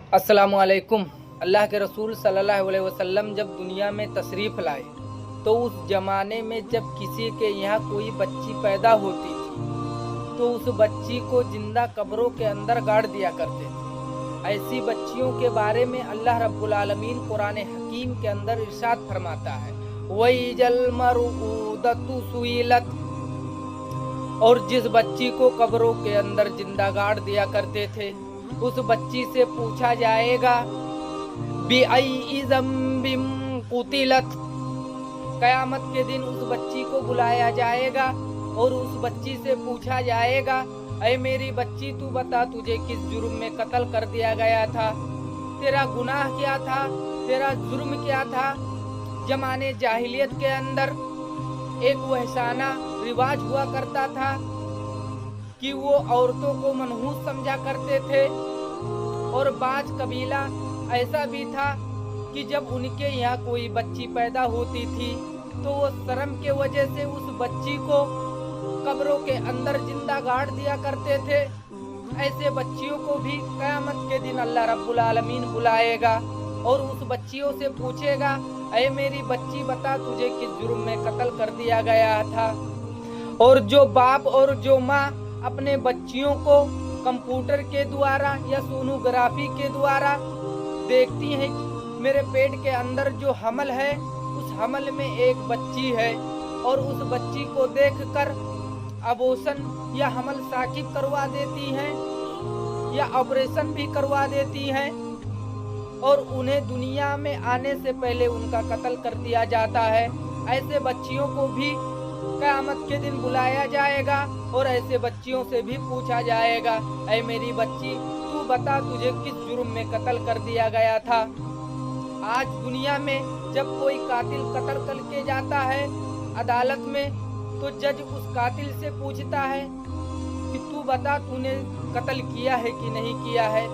अस्सलामुअलैकुम। अल्लाह के रसूल सल्लल्लाहु अलैहि वसल्लम जब दुनिया में तशरीफ़ लाए तो उस ज़माने में जब किसी के यहाँ कोई बच्ची पैदा होती थी तो उस बच्ची को जिंदा कब्रों के अंदर गाड़ दिया करते थे। ऐसी बच्चियों के बारे में अल्लाह रब्बुल आलमीन कुरान हकीम के अंदर इरशाद फरमाता है, वइजल मरऊदतु सुइलत। और जिस बच्ची को कब्रों के अंदर जिंदा गाड़ दिया करते थे उस बच्ची से पूछा जाएगा बिअई ज़म्बिम कुतिलत। क़यामत के दिन उस बच्ची को बुलाया जाएगा और उस बच्ची से पूछा जाएगा, ऐ मेरी बच्ची तू बता तुझे किस जुर्म में कत्ल कर दिया गया था, तेरा गुनाह क्या था, तेरा जुर्म क्या था। जमाने जाहिलियत के अंदर एक वहशाना रिवाज हुआ करता था कि वो औरतों को मनहूस समझा करते थे। और बाज कबीला ऐसा भी था कि जब उनके यहाँ कोई बच्ची पैदा होती थी तो वो शर्म के वजह से उस बच्ची को कब्रों के अंदर जिंदा गाड़ दिया करते थे। ऐसे बच्चियों को भी क़यामत के दिन अल्लाह रब्बुल आलमीन बुलाएगा और उस बच्चियों से पूछेगा, ऐ मेरी बच्ची बता तुझे किस जुर्म में कत्ल कर दिया गया था। और जो बाप और जो माँ अपने बच्चियों को कंप्यूटर के द्वारा या सोनोग्राफी के द्वारा देखती हैं कि मेरे पेट के अंदर जो हमल है उस हमल में एक बच्ची है, और उस बच्ची को देखकर अबॉर्शन या हमल साकिब करवा देती हैं या ऑपरेशन भी करवा देती हैं और उन्हें दुनिया में आने से पहले उनका कत्ल कर दिया जाता है। ऐसे बच्चियों को भी क़यामत के दिन बुलाया जाएगा और ऐसे बच्चियों से भी पूछा जाएगा, ऐ मेरी बच्ची तू बता तुझे किस जुर्म में कत्ल कर दिया गया था। आज दुनिया में जब कोई कातिल कत्ल करके जाता है अदालत में तो जज उस कातिल से पूछता है कि तू बता तूने कत्ल किया है कि नहीं किया है।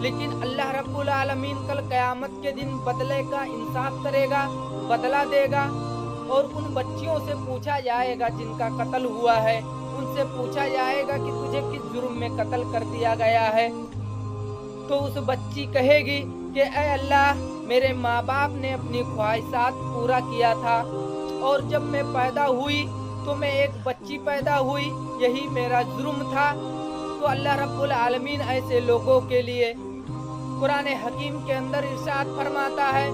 लेकिन अल्लाह रब्बुल आलमीन कल क़यामत के दिन बदले का इंसाफ करेगा, बदला देगा और उन बच्चियों से पूछा जाएगा जिनका कत्ल हुआ है, उनसे पूछा जाएगा कि तुझे किस जुर्म में कत्ल कर दिया गया है। तो उस बच्ची कहेगी कि ऐ अल्लाह मेरे माँ बाप ने अपनी ख्वाहिशात पूरा किया था और जब मैं पैदा हुई तो मैं एक बच्ची पैदा हुई, यही मेरा जुर्म था। तो अल्लाह रब्बुल आलमीन ऐसे लोगों के लिए कुरान हकीम के अंदर इरशाद फरमाता है,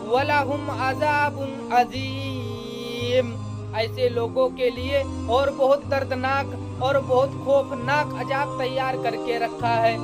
वलहुम अज़ाबुन अज़ीम। ऐसे लोगों के लिए और बहुत दर्दनाक और बहुत खौफनाक अजाब तैयार करके रखा है।